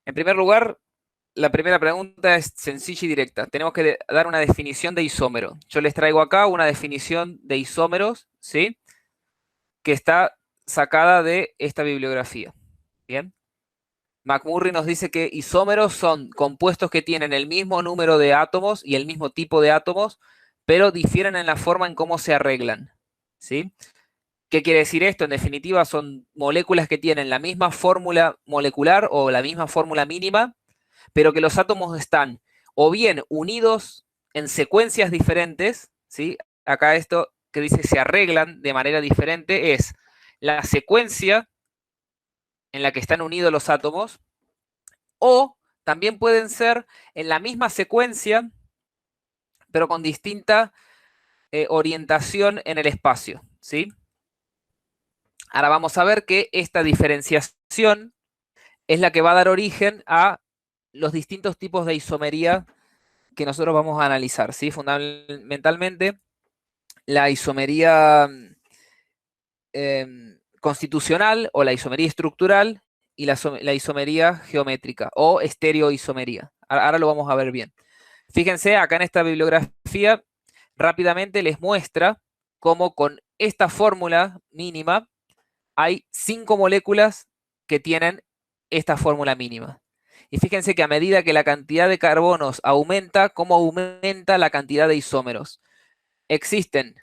En primer lugar, la primera pregunta es sencilla y directa. Tenemos que dar una definición de isómero. Yo les traigo acá una definición de isómeros, ¿sí? Que está sacada de esta bibliografía. Bien. McMurray nos dice que isómeros son compuestos que tienen el mismo número de átomos y el mismo tipo de átomos, pero difieren en la forma en cómo se arreglan, ¿sí? ¿Qué quiere decir esto? En definitiva, son moléculas que tienen la misma fórmula molecular o la misma fórmula mínima, pero que los átomos están o bien unidos en secuencias diferentes, ¿sí? Acá esto que dice se arreglan de manera diferente es la secuencia en la que están unidos los átomos, o también pueden ser en la misma secuencia, pero con distinta orientación en el espacio, ¿sí? Ahora vamos a ver que esta diferenciación es la que va a dar origen a los distintos tipos de isomería que nosotros vamos a analizar, ¿sí? Fundamentalmente, la isomería constitucional o la isomería estructural y la isomería geométrica o estereoisomería. Ahora lo vamos a ver bien. Fíjense, acá en esta bibliografía rápidamente les muestra cómo con esta fórmula mínima hay 5 moléculas que tienen esta fórmula mínima. Y fíjense que a medida que la cantidad de carbonos aumenta, cómo aumenta la cantidad de isómeros. Existen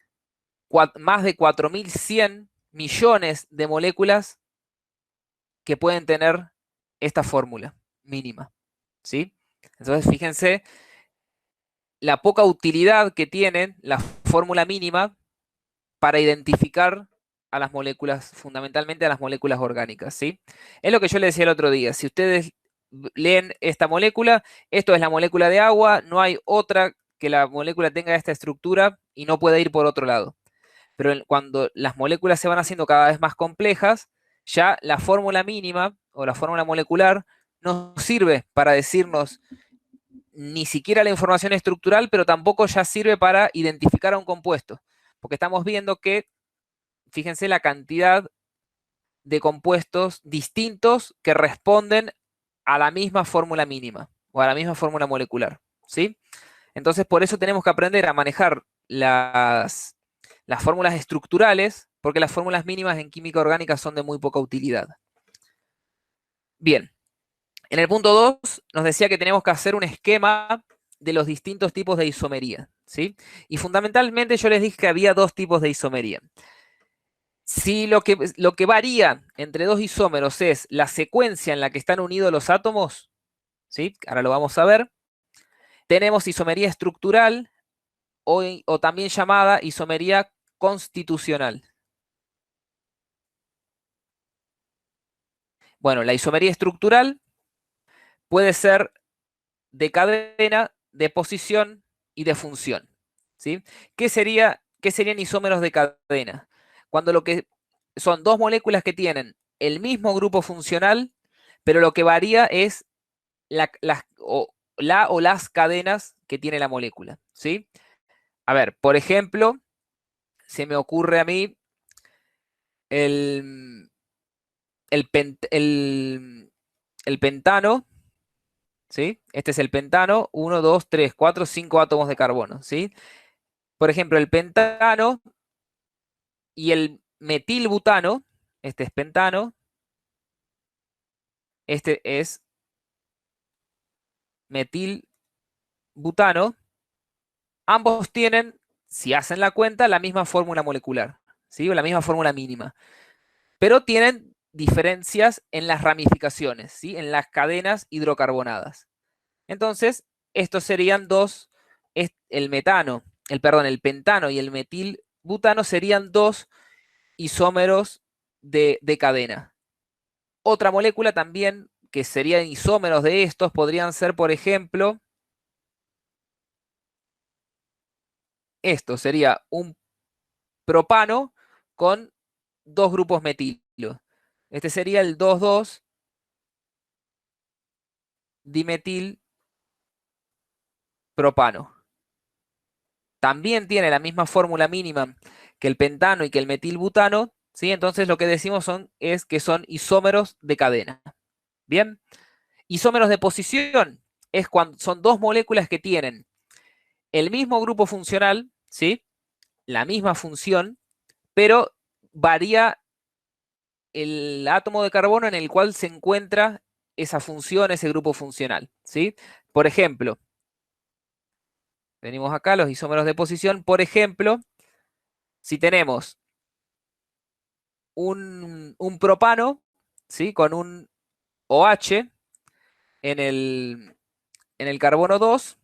más de 4.100 millones de moléculas que pueden tener esta fórmula mínima, ¿sí? Entonces, fíjense la poca utilidad que tienen la fórmula mínima para identificar a las moléculas, fundamentalmente a las moléculas orgánicas, ¿sí? Es lo que yo les decía el otro día. Si ustedes leen esta molécula, esto es la molécula de agua, no hay otra que la molécula tenga esta estructura y no pueda ir por otro lado. Pero cuando las moléculas se van haciendo cada vez más complejas, ya la fórmula mínima o la fórmula molecular no sirve para decirnos ni siquiera la información estructural, pero tampoco ya sirve para identificar a un compuesto, porque estamos viendo que, fíjense la cantidad de compuestos distintos que responden a la misma fórmula mínima o a la misma fórmula molecular, ¿sí? Entonces, por eso tenemos que aprender a manejar las fórmulas estructurales, porque las fórmulas mínimas en química orgánica son de muy poca utilidad. Bien, en el punto 2 nos decía que tenemos que hacer un esquema de los distintos tipos de isomería, ¿sí? Y fundamentalmente yo les dije que había dos tipos de isomería. Si lo que varía entre dos isómeros es la secuencia en la que están unidos los átomos, ¿sí? Ahora lo vamos a ver. Tenemos isomería estructural o también llamada isomería constitucional. Bueno, la isomería estructural puede ser de cadena, de posición y de función, ¿sí? ¿Qué serían isómeros de cadena? Cuando lo que son dos moléculas que tienen el mismo grupo funcional, pero lo que varía es o las cadenas que tiene la molécula, ¿sí? A ver, por ejemplo, se me ocurre a mí el, el, el pentano, ¿sí? Este es el pentano, 1, 2, 3, 4, 5 átomos de carbono, ¿sí? Por ejemplo, el pentano y el metilbutano, este es pentano, este es metilbutano, ambos tienen, si hacen la cuenta, la misma fórmula molecular, ¿sí? O la misma fórmula mínima, pero tienen diferencias en las ramificaciones, ¿sí? En las cadenas hidrocarbonadas. Entonces, estos serían dos, el metano, el pentano y el metilbutano serían dos isómeros de cadena. Otra molécula también que serían isómeros de estos podrían ser, por ejemplo, esto sería un propano con dos grupos metilo. Este sería el 2,2 dimetil propano. También tiene la misma fórmula mínima que el pentano y que el metilbutano, ¿sí? Entonces lo que decimos es que son isómeros de cadena. Bien, Isómeros de posición es cuando son dos moléculas que tienen el mismo grupo funcional, ¿sí? La misma función, pero varía el átomo de carbono en el cual se encuentra esa función, ese grupo funcional, ¿sí? Por ejemplo, venimos acá, los isómeros de posición, por ejemplo, si tenemos un propano, ¿sí? Con un OH en el carbono 2,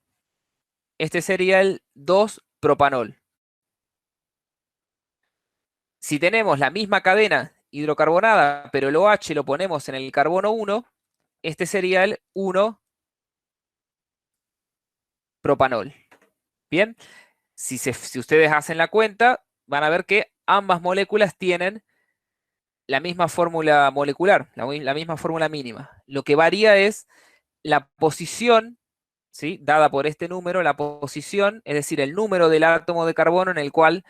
este sería el 2-propanol. Si tenemos la misma cadena hidrocarbonada, pero el OH lo ponemos en el carbono 1, este sería el 1-propanol. Bien, si ustedes hacen la cuenta, van a ver que ambas moléculas tienen la misma fórmula molecular, la misma fórmula mínima. Lo que varía es la posición, ¿sí? Dada por este número, la posición, es decir, el número del átomo de carbono en el cual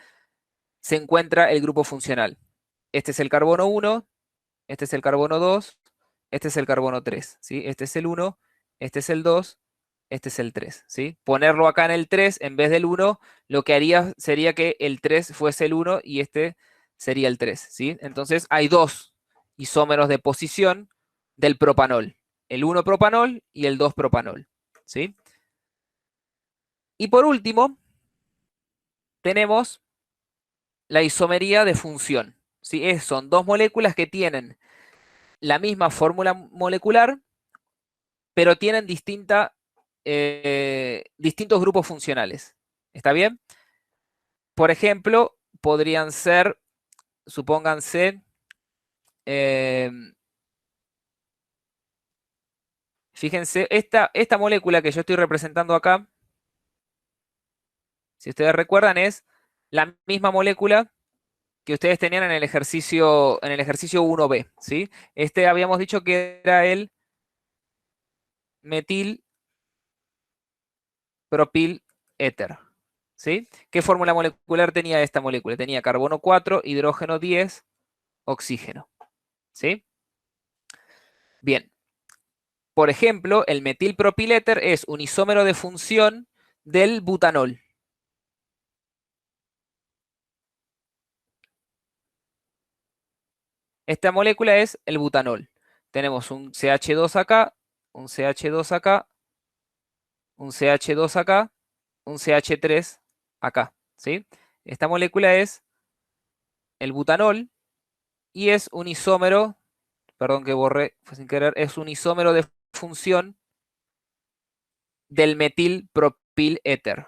se encuentra el grupo funcional. Este es el carbono 1, este es el carbono 2, este es el carbono 3, ¿sí? Este es el 1, este es el 2, este es el 3, ¿sí? Ponerlo acá en el 3 en vez del 1, lo que haría sería que el 3 fuese el 1 y este sería el 3, ¿sí? Entonces hay dos isómeros de posición del propanol, el 1-propanol y el 2-propanol, ¿sí? Y por último, tenemos la isomería de función, ¿sí? Son dos moléculas que tienen la misma fórmula molecular, pero tienen distintos grupos funcionales. ¿Está bien? Por ejemplo, podrían ser, supónganse, eh, fíjense, esta molécula que yo estoy representando acá, si ustedes recuerdan, es la misma molécula que ustedes tenían en el ejercicio 1b, ¿sí? Este habíamos dicho que era el metil propil éter, ¿sí? ¿Qué fórmula molecular tenía esta molécula? Tenía carbono 4, hidrógeno 10, oxígeno, ¿sí? Bien, por ejemplo, el metilpropiléter es un isómero de función del butanol. Esta molécula es el butanol. Tenemos un CH2 acá, un CH2 acá, un CH2 acá, un CH3 acá, ¿sí? Esta molécula es el butanol y es un isómero, perdón que borré, fue sin querer, es un isómero de función del metilpropiléter.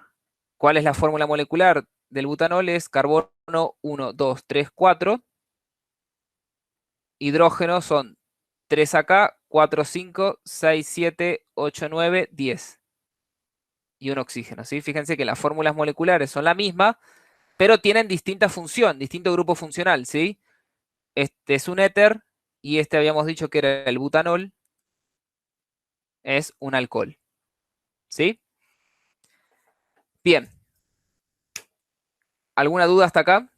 ¿Cuál es la fórmula molecular del butanol? Es carbono 1, 2, 3, 4. Hidrógeno son 3 acá, 4, 5, 6, 7, 8, 9, 10. Y un oxígeno, ¿sí? Fíjense que las fórmulas moleculares son la misma, pero tienen distinta función, distinto grupo funcional, ¿sí? Este es un éter y este habíamos dicho que era el butanol, es un alcohol, ¿sí? Bien, ¿alguna duda hasta acá?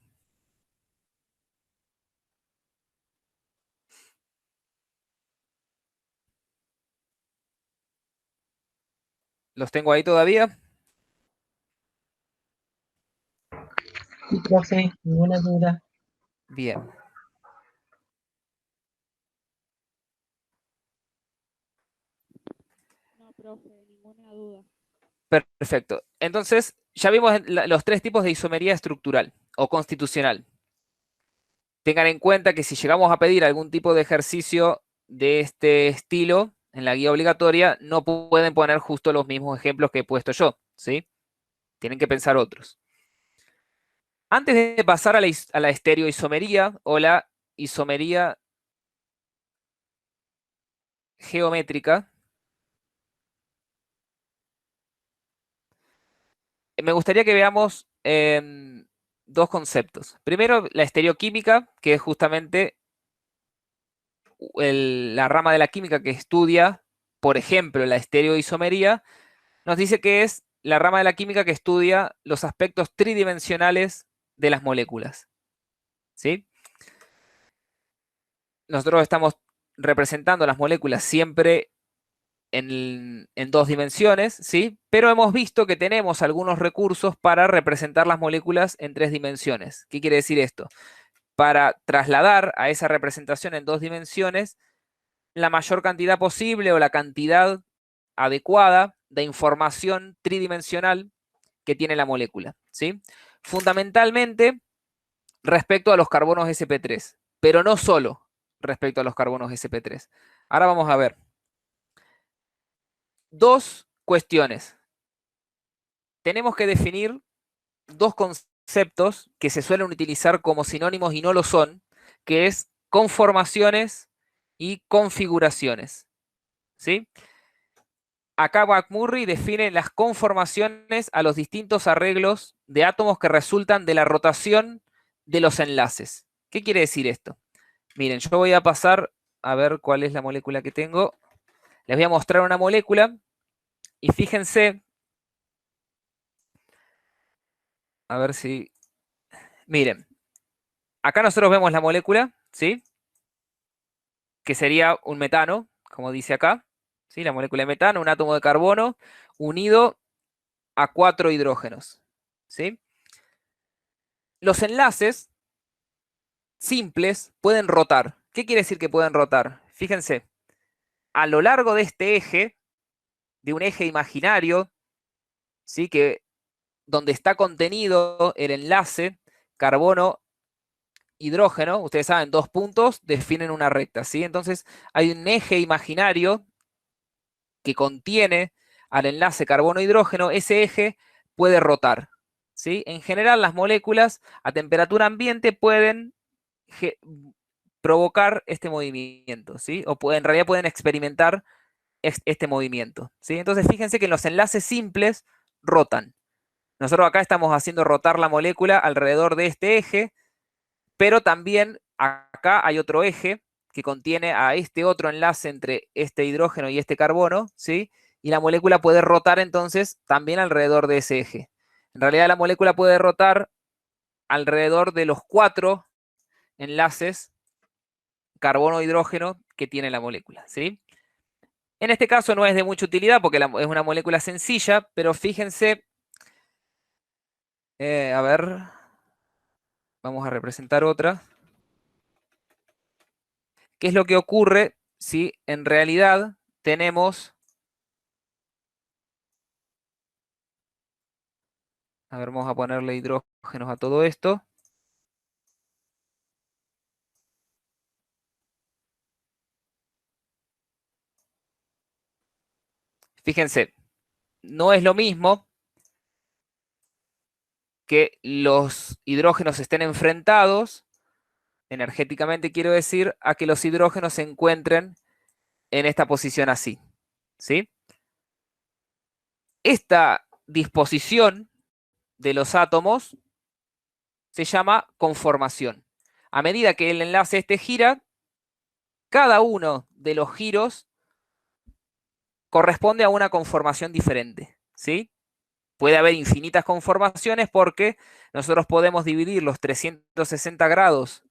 ¿Los tengo ahí todavía? Sí, profe, ninguna duda. Bien, No, profe, ninguna duda. perfecto. Entonces, ya vimos los tres tipos de isomería estructural o constitucional. Tengan en cuenta que si llegamos a pedir algún tipo de ejercicio de este estilo en la guía obligatoria, no pueden poner justo los mismos ejemplos que he puesto yo, ¿sí? Tienen que pensar otros. Antes de pasar a la estereoisomería o la isomería geométrica, me gustaría que veamos dos conceptos. Primero, la estereoquímica, que es justamente la rama de la química que estudia, por ejemplo, la estereoisomería, nos dice que es la rama de la química que estudia los aspectos tridimensionales de las moléculas. ¿Sí? Nosotros estamos representando las moléculas siempre en dos dimensiones, ¿sí? Pero hemos visto que tenemos algunos recursos para representar las moléculas en tres dimensiones. ¿Qué quiere decir esto? Para trasladar a esa representación en dos dimensiones la mayor cantidad posible o la cantidad adecuada de información tridimensional que tiene la molécula, ¿sí? Fundamentalmente respecto a los carbonos sp3, pero no solo respecto a los carbonos sp3. Ahora vamos a ver dos cuestiones. Tenemos que definir dos conceptos que se suelen utilizar como sinónimos y no lo son, que es conformaciones y configuraciones, ¿sí? Acá McMurray define las conformaciones a los distintos arreglos de átomos que resultan de la rotación de los enlaces. ¿Qué quiere decir esto? Miren, yo voy a pasar a ver cuál es la molécula que tengo. Les voy a mostrar una molécula y fíjense, a ver si... Miren, acá nosotros vemos la molécula, ¿sí? Que sería un metano, como dice acá, ¿sí? La molécula de metano, un átomo de carbono unido a 4 hidrógenos, ¿sí? Los enlaces simples pueden rotar. ¿Qué quiere decir que pueden rotar? Fíjense, a lo largo de este eje, de un eje imaginario, ¿sí? Que donde está contenido el enlace carbono-hidrógeno, ustedes saben, dos puntos definen una recta, ¿sí? Entonces hay un eje imaginario que contiene al enlace carbono-hidrógeno, ese eje puede rotar, ¿sí? En general las moléculas a temperatura ambiente pueden provocar este movimiento, ¿sí? O en realidad pueden experimentar este movimiento, ¿sí? Entonces fíjense que los enlaces simples rotan. Nosotros acá estamos haciendo rotar la molécula alrededor de este eje, pero también acá hay otro eje que contiene a este otro enlace entre este hidrógeno y este carbono, ¿sí? Y la molécula puede rotar entonces también alrededor de ese eje. En realidad la molécula puede rotar alrededor de los 4 enlaces carbono-hidrógeno que tiene la molécula, ¿sí? En este caso no es de mucha utilidad porque es una molécula sencilla, pero fíjense, a ver, vamos a representar otra. ¿Qué es lo que ocurre si en realidad tenemos... A ver, vamos a ponerle hidrógenos a todo esto. Fíjense, no es lo mismo que los hidrógenos estén enfrentados, energéticamente quiero decir, a que los hidrógenos se encuentren en esta posición así, ¿sí? Esta disposición de los átomos se llama conformación. A medida que el enlace este gira, cada uno de los giros corresponde a una conformación diferente, ¿sí? Puede haber infinitas conformaciones porque nosotros podemos dividir los 360 grados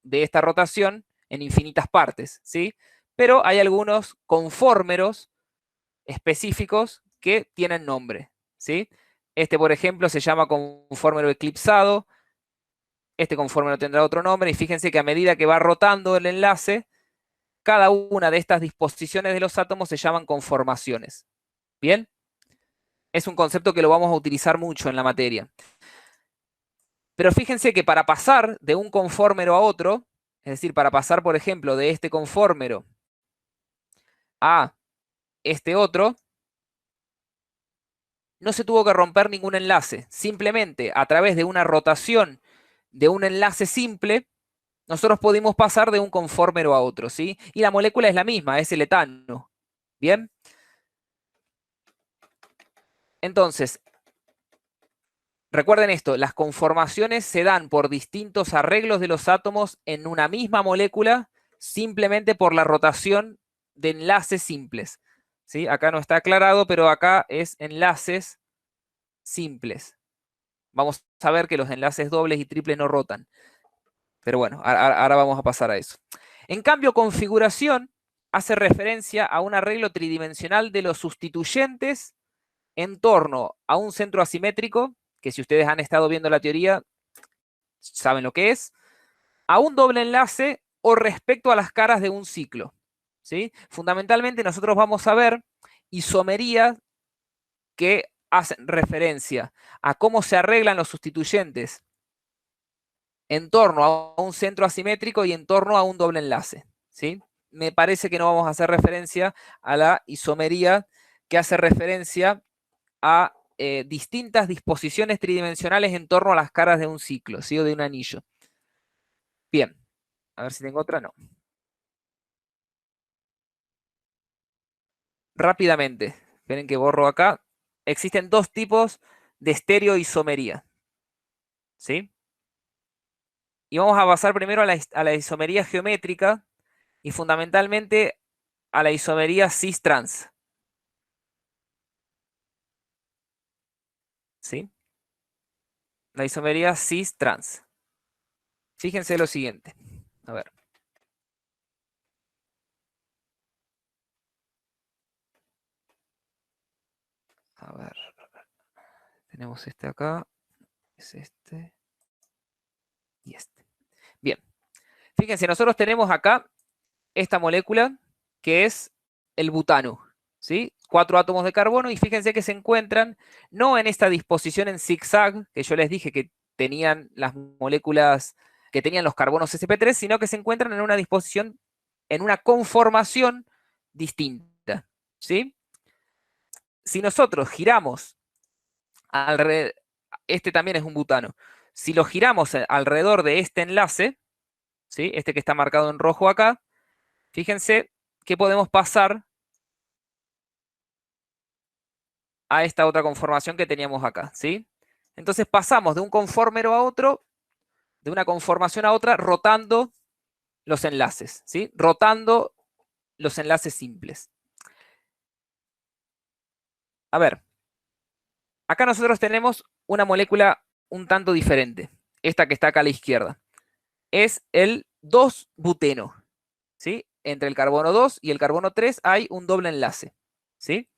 de esta rotación en infinitas partes, ¿sí? Pero hay algunos conformeros específicos que tienen nombre, ¿sí? Este, por ejemplo, se llama conformero eclipsado. Este conformero tendrá otro nombre. Y fíjense que a medida que va rotando el enlace, cada una de estas disposiciones de los átomos se llaman conformaciones. ¿Bien? Es un concepto que lo vamos a utilizar mucho en la materia. Pero fíjense que para pasar de un conformero a otro, es decir, para pasar, por ejemplo, de este conformero a este otro, no se tuvo que romper ningún enlace. Simplemente a través de una rotación de un enlace simple, nosotros pudimos pasar de un conformero a otro, ¿sí? Y la molécula es la misma, es el etano. ¿Bien? Entonces, recuerden esto, las conformaciones se dan por distintos arreglos de los átomos en una misma molécula, simplemente por la rotación de enlaces simples, ¿sí? Acá no está aclarado, pero acá es enlaces simples. Vamos a ver que los enlaces dobles y triples no rotan. Pero bueno, ahora vamos a pasar a eso. En cambio, configuración hace referencia a un arreglo tridimensional de los sustituyentes en torno a un centro asimétrico, que si ustedes han estado viendo la teoría, saben lo que es, a un doble enlace o respecto a las caras de un ciclo. ¿Sí? Fundamentalmente nosotros vamos a ver isomerías que hacen referencia a cómo se arreglan los sustituyentes en torno a un centro asimétrico y en torno a un doble enlace. ¿Sí? Me parece que no vamos a hacer referencia a la isomería que hace referencia a distintas disposiciones tridimensionales en torno a las caras de un ciclo, ¿sí? O de un anillo. Bien, a ver si tengo otra, no. Rápidamente, esperen que borro acá. Existen dos tipos de estereoisomería, ¿sí? Y vamos a pasar primero a la isomería geométrica y fundamentalmente a la isomería cis-trans. ¿Sí? La isomería cis-trans. Fíjense lo siguiente. A ver. A ver. Tenemos este acá. Es este. Y este. Bien. Fíjense, nosotros tenemos acá esta molécula que es el butano. ¿Sí? 4 átomos de carbono y fíjense que se encuentran no en esta disposición en zigzag, que yo les dije que tenían las moléculas, que tenían los carbonos sp3, sino que se encuentran en una disposición, en una conformación distinta. ¿Sí? Si nosotros giramos alrededor, este también es un butano, si lo giramos alrededor de este enlace, ¿sí? Este que está marcado en rojo acá, fíjense que podemos pasar a esta otra conformación que teníamos acá, ¿sí? Entonces pasamos de un conformero a otro, de una conformación a otra, rotando los enlaces, ¿sí? Rotando los enlaces simples. A ver, acá nosotros tenemos una molécula un tanto diferente, esta que está acá a la izquierda. Es el 2-buteno, ¿sí? Entre el carbono 2 y el carbono 3 hay un doble enlace, ¿sí?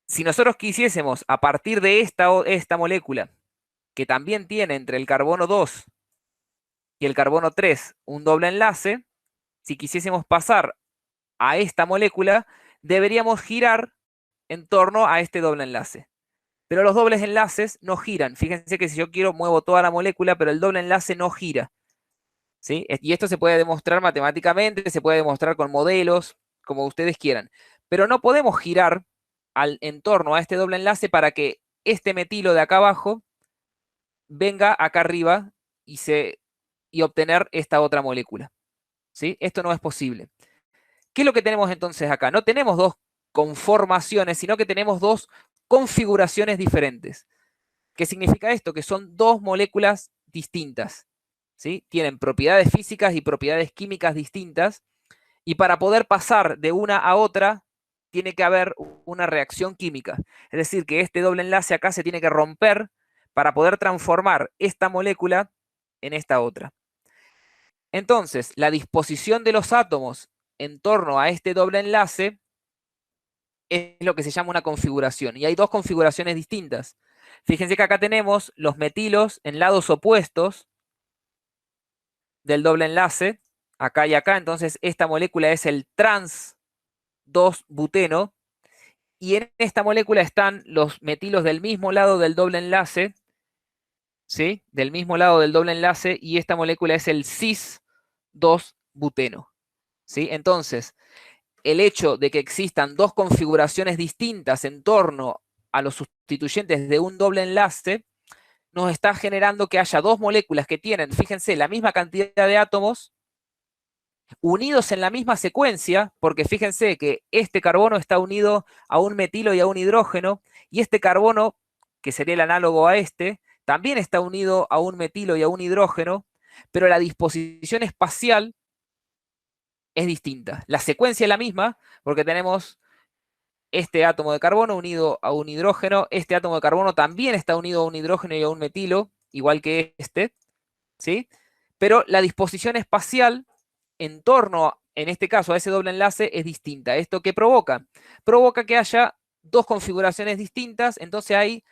Si nosotros quisiésemos, a partir de esta molécula, que también tiene entre el carbono 2 y el carbono 3 un doble enlace, si quisiésemos pasar a esta molécula, deberíamos girar en torno a este doble enlace. Pero los dobles enlaces no giran. Fíjense que si yo quiero, muevo toda la molécula, pero el doble enlace no gira. ¿Sí? Y esto se puede demostrar matemáticamente, se puede demostrar con modelos, como ustedes quieran. Pero no podemos girar en torno a este doble enlace para que este metilo de acá abajo venga acá arriba y obtener esta otra molécula. ¿Sí? Esto no es posible. ¿Qué es lo que tenemos entonces acá? No tenemos dos conformaciones, sino que tenemos dos configuraciones diferentes. ¿Qué significa esto? Que son dos moléculas distintas. ¿Sí? Tienen propiedades físicas y propiedades químicas distintas, y para poder pasar de una a otra tiene que haber una reacción química. Es decir, que este doble enlace acá se tiene que romper para poder transformar esta molécula en esta otra. Entonces, la disposición de los átomos en torno a este doble enlace es lo que se llama una configuración. Y hay dos configuraciones distintas. Fíjense que acá tenemos los metilos en lados opuestos del doble enlace, acá y acá. Entonces, esta molécula es el trans 2-buteno. Y en esta molécula están los metilos del mismo lado del doble enlace, ¿sí? Del mismo lado del doble enlace, y esta molécula es el cis-2-buteno, ¿sí? Entonces, el hecho de que existan dos configuraciones distintas en torno a los sustituyentes de un doble enlace nos está generando que haya dos moléculas que tienen, fíjense, la misma cantidad de átomos unidos en la misma secuencia, porque fíjense que este carbono está unido a un metilo y a un hidrógeno, y este carbono, que sería el análogo a este, también está unido a un metilo y a un hidrógeno, pero la disposición espacial es distinta. La secuencia es la misma, porque tenemos este átomo de carbono unido a un hidrógeno, este átomo de carbono también está unido a un hidrógeno y a un metilo, igual que este, ¿sí? Pero la disposición espacial en torno en este caso a ese doble enlace, es distinta. ¿Esto qué provoca? Provoca que haya dos configuraciones distintas, entonces hay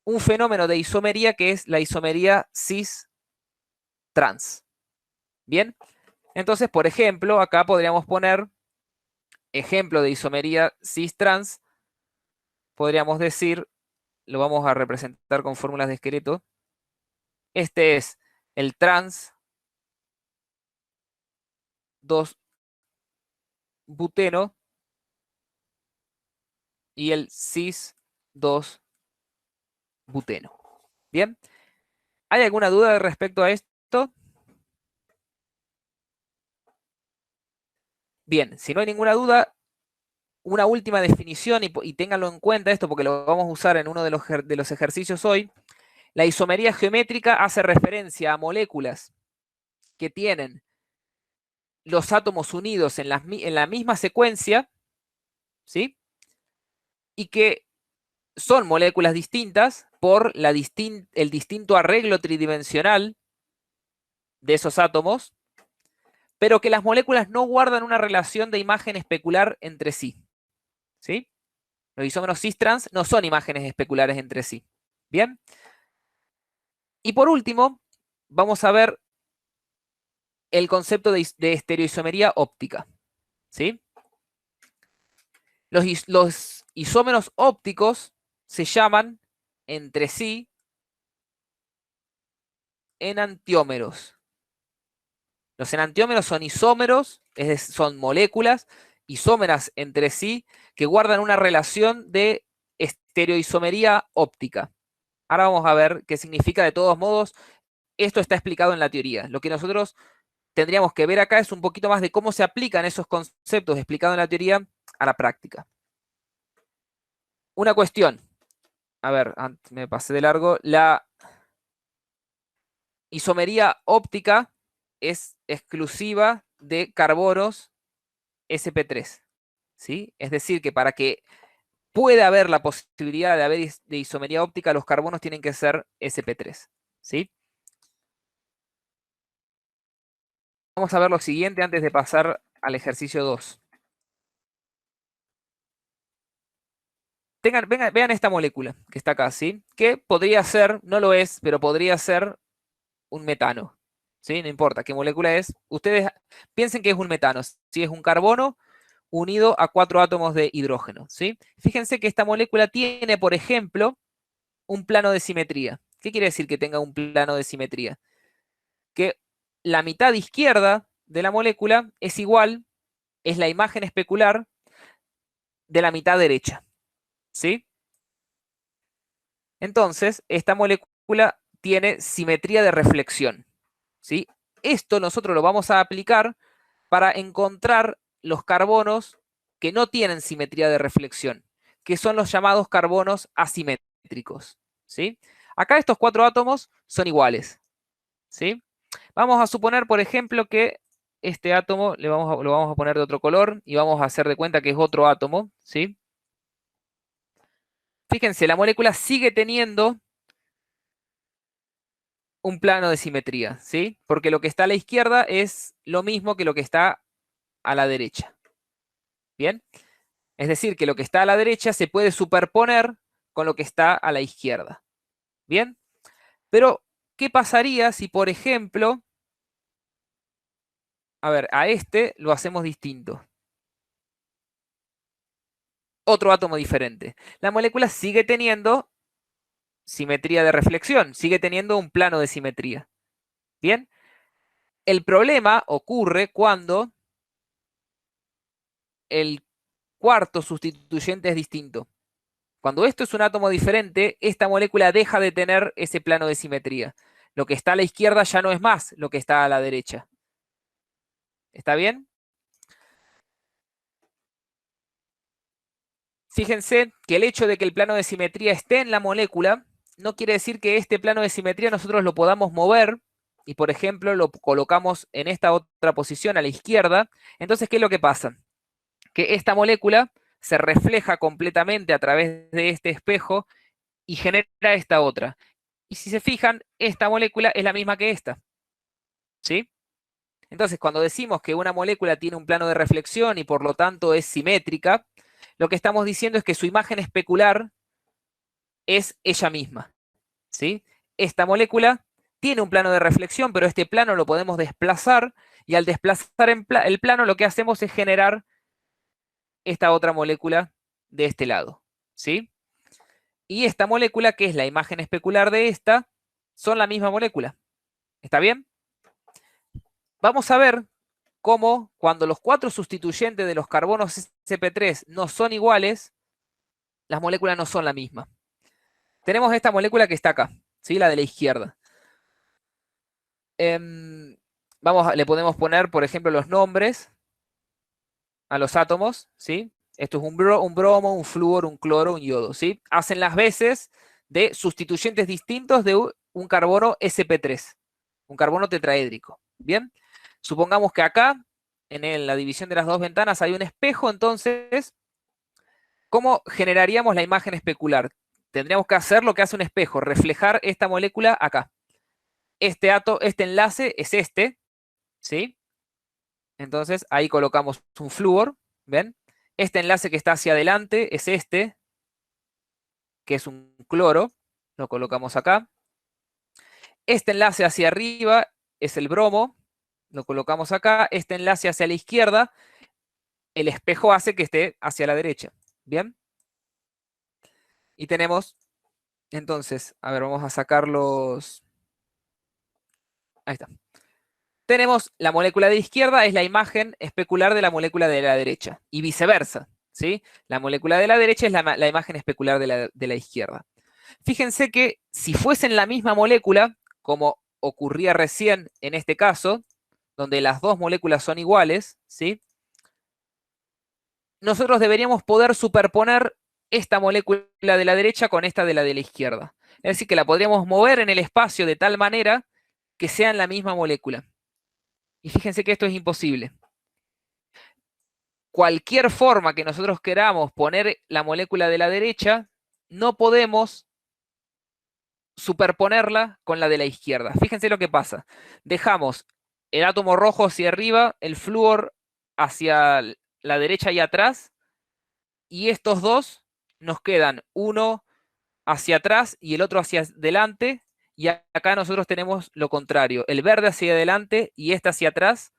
un fenómeno de isomería que es la isomería cis-trans. Bien, entonces, por ejemplo, acá podríamos poner ejemplo de isomería cis-trans, podríamos decir, lo vamos a representar con fórmulas de esqueleto. Este es el trans 2-buteno y el cis 2-buteno. Bien, ¿hay alguna duda respecto a esto? Bien, si no hay ninguna duda, una última definición, y ténganlo en cuenta esto porque lo vamos a usar en uno de los ejercicios hoy. La isomería geométrica hace referencia a moléculas que tienen los átomos unidos en la misma secuencia, ¿sí? Y que son moléculas distintas por el distinto arreglo tridimensional de esos átomos, pero que las moléculas no guardan una relación de imagen especular entre sí, ¿sí? Los isómeros cis-trans no son imágenes especulares entre sí. Bien. Y por último, vamos a ver el concepto de estereoisomería óptica, ¿sí? Los isómeros ópticos se llaman entre sí enantiómeros. Los enantiómeros son isómeros, son moléculas isómeras entre sí que guardan una relación de estereoisomería óptica. Ahora vamos a ver qué significa. De todos modos, esto está explicado en la teoría. Lo que nosotros tendríamos que ver acá es un poquito más de cómo se aplican esos conceptos explicados en la teoría a la práctica. Una cuestión. A ver, me pasé de largo. La isomería óptica es exclusiva de carbonos sp3. ¿Sí? Es decir, que para que pueda haber la posibilidad de haber de isomería óptica, los carbonos tienen que ser sp3. ¿Sí? Vamos a ver lo siguiente antes de pasar al ejercicio 2. Vean esta molécula que está acá, ¿sí? Que podría ser, no lo es, pero podría ser un metano, ¿sí? No importa qué molécula es. Ustedes piensen que es un metano, ¿sí? Es un carbono unido a 4 átomos de hidrógeno, ¿sí? Fíjense que esta molécula tiene, por ejemplo, un plano de simetría. ¿Qué quiere decir que tenga un plano de simetría? Que la mitad izquierda de la molécula es igual, es la imagen especular de la mitad derecha, ¿sí? Entonces, esta molécula tiene simetría de reflexión, ¿sí? Esto nosotros lo vamos a aplicar para encontrar los carbonos que no tienen simetría de reflexión, que son los llamados carbonos asimétricos, ¿sí? Acá estos 4 átomos son iguales, ¿sí? Vamos a suponer, por ejemplo, que este átomo lo vamos a poner de otro color y vamos a hacer de cuenta que es otro átomo, ¿sí? Fíjense, la molécula sigue teniendo un plano de simetría, ¿sí? Porque lo que está a la izquierda es lo mismo que lo que está a la derecha. ¿Bien? Es decir, que lo que está a la derecha se puede superponer con lo que está a la izquierda. ¿Bien? Pero, ¿qué pasaría si, por ejemplo, a ver, a este lo hacemos distinto? Otro átomo diferente. La molécula sigue teniendo simetría de reflexión, sigue teniendo un plano de simetría. ¿Bien? El problema ocurre cuando el cuarto sustituyente es distinto. Cuando esto es un átomo diferente, esta molécula deja de tener ese plano de simetría. Lo que está a la izquierda ya no es más lo que está a la derecha. ¿Está bien? Fíjense que el hecho de que el plano de simetría esté en la molécula no quiere decir que este plano de simetría nosotros lo podamos mover y, por ejemplo, lo colocamos en esta otra posición a la izquierda. Entonces, ¿qué es lo que pasa? Que esta molécula se refleja completamente a través de este espejo y genera esta otra. Y si se fijan, esta molécula es la misma que esta, ¿sí? Entonces, cuando decimos que una molécula tiene un plano de reflexión y por lo tanto es simétrica, lo que estamos diciendo es que su imagen especular es ella misma, ¿sí? Esta molécula tiene un plano de reflexión, pero este plano lo podemos desplazar, y al desplazar el plano lo que hacemos es generar esta otra molécula de este lado, ¿sí? Y esta molécula, que es la imagen especular de esta, son la misma molécula. ¿Está bien? Vamos a ver cómo cuando los 4 sustituyentes de los carbonos sp3 no son iguales, las moléculas no son la misma. Tenemos esta molécula que está acá, ¿sí? La de la izquierda. Le podemos poner, por ejemplo, los nombres a los átomos, ¿sí? Esto es un bromo, un flúor, un cloro, un yodo, ¿sí? Hacen las veces de sustituyentes distintos de un carbono sp3, un carbono tetraédrico, ¿bien? Supongamos que acá, en la división de las dos ventanas, hay un espejo, entonces, ¿cómo generaríamos la imagen especular? Tendríamos que hacer lo que hace un espejo, reflejar esta molécula acá. Este enlace es este, ¿sí? Entonces, ahí colocamos un flúor, ¿ven? Este enlace que está hacia adelante es este, que es un cloro, lo colocamos acá. Este enlace hacia arriba es el bromo, lo colocamos acá. Este enlace hacia la izquierda, el espejo hace que esté hacia la derecha, ¿bien? Y tenemos, entonces, a ver, vamos a sacar los... Ahí está. Tenemos la molécula de la izquierda, es la imagen especular de la molécula de la derecha, y viceversa, ¿sí? La molécula de la derecha es la imagen especular de la izquierda. Fíjense que si fuesen la misma molécula, como ocurría recién en este caso, donde las dos moléculas son iguales, ¿sí? Nosotros deberíamos poder superponer esta molécula de la derecha con esta de la izquierda. Es decir, que la podríamos mover en el espacio de tal manera que sean la misma molécula. Y fíjense que esto es imposible. Cualquier forma que nosotros queramos poner la molécula de la derecha, no podemos superponerla con la de la izquierda. Fíjense lo que pasa. Dejamos el átomo rojo hacia arriba, el flúor hacia la derecha y atrás, y estos dos nos quedan uno hacia atrás y el otro hacia adelante, y acá nosotros tenemos lo contrario, el verde hacia adelante y este hacia atrás,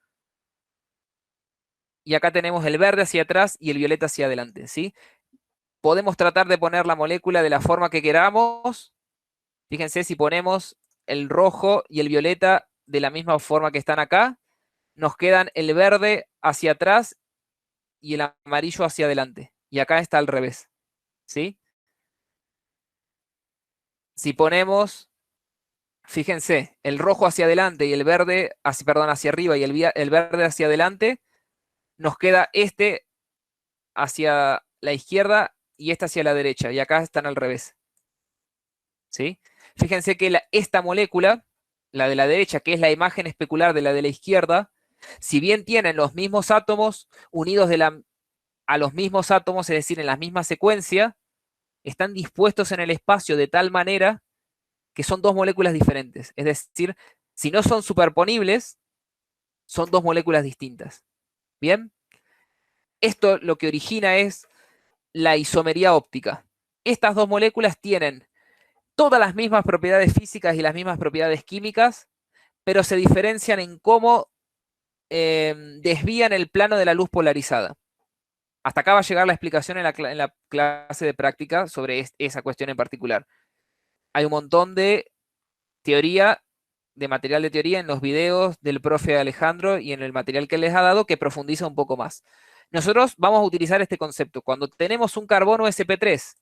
y acá tenemos el verde hacia atrás y el violeta hacia adelante, ¿sí? Podemos tratar de poner la molécula de la forma que queramos. Fíjense, si ponemos el rojo y el violeta de la misma forma que están acá, nos quedan el verde hacia atrás y el amarillo hacia adelante. Y acá está al revés, ¿sí? Si ponemos, fíjense, el rojo hacia adelante y el verde, hacia arriba y el verde hacia adelante, nos queda este hacia la izquierda y este hacia la derecha. Y acá están al revés, ¿sí? Fíjense que esta molécula, la de la derecha, que es la imagen especular de la de la izquierda, si bien tienen los mismos átomos unidos a los mismos átomos, es decir, en la misma secuencia, están dispuestos en el espacio de tal manera que son dos moléculas diferentes. Es decir, si no son superponibles, son dos moléculas distintas. ¿Bien? Esto lo que origina es la isomería óptica. Estas dos moléculas tienen todas las mismas propiedades físicas y las mismas propiedades químicas, pero se diferencian en cómo desvían el plano de la luz polarizada. Hasta acá va a llegar la explicación en la clase de práctica sobre esa cuestión en particular. Hay un montón de teoría, de material de teoría en los videos del profe Alejandro y en el material que les ha dado que profundiza un poco más. Nosotros vamos a utilizar este concepto. Cuando tenemos un carbono sp3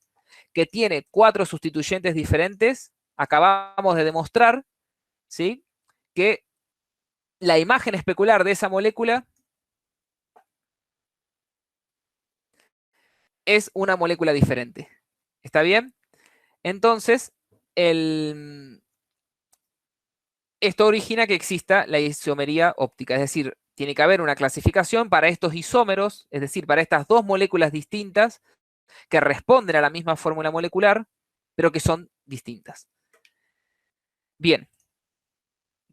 que tiene 4 sustituyentes diferentes, acabamos de demostrar, ¿sí?, que la imagen especular de esa molécula es una molécula diferente. ¿Está bien? Entonces, esto origina que exista la isomería óptica, es decir, tiene que haber una clasificación para estos isómeros, es decir, para estas dos moléculas distintas que responden a la misma fórmula molecular, pero que son distintas. Bien.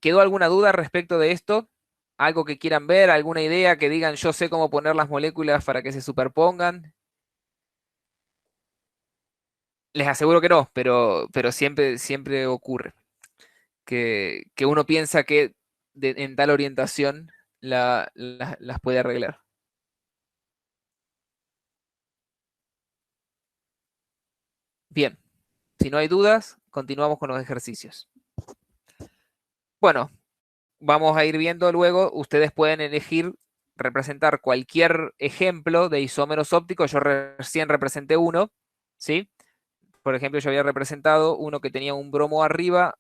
¿Quedó alguna duda respecto de esto? ¿Algo que quieran ver? ¿Alguna idea que digan yo sé cómo poner las moléculas para que se superpongan? Les aseguro que no, pero siempre ocurre que uno piensa que en tal orientación las puede arreglar. Bien, si no hay dudas, continuamos con los ejercicios. Bueno, vamos a ir viendo luego, ustedes pueden elegir representar cualquier ejemplo de isómeros ópticos. Yo recién representé uno, ¿sí? Por ejemplo, yo había representado uno que tenía un bromo arriba,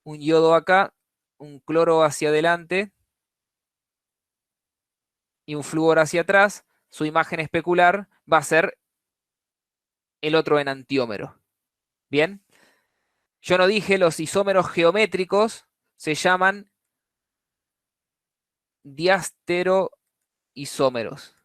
un yodo acá, un cloro hacia adelante y un flúor hacia atrás. Su imagen especular va a ser el otro enantiómero. Bien, yo no dije, los isómeros geométricos se llaman diasteroisómeros.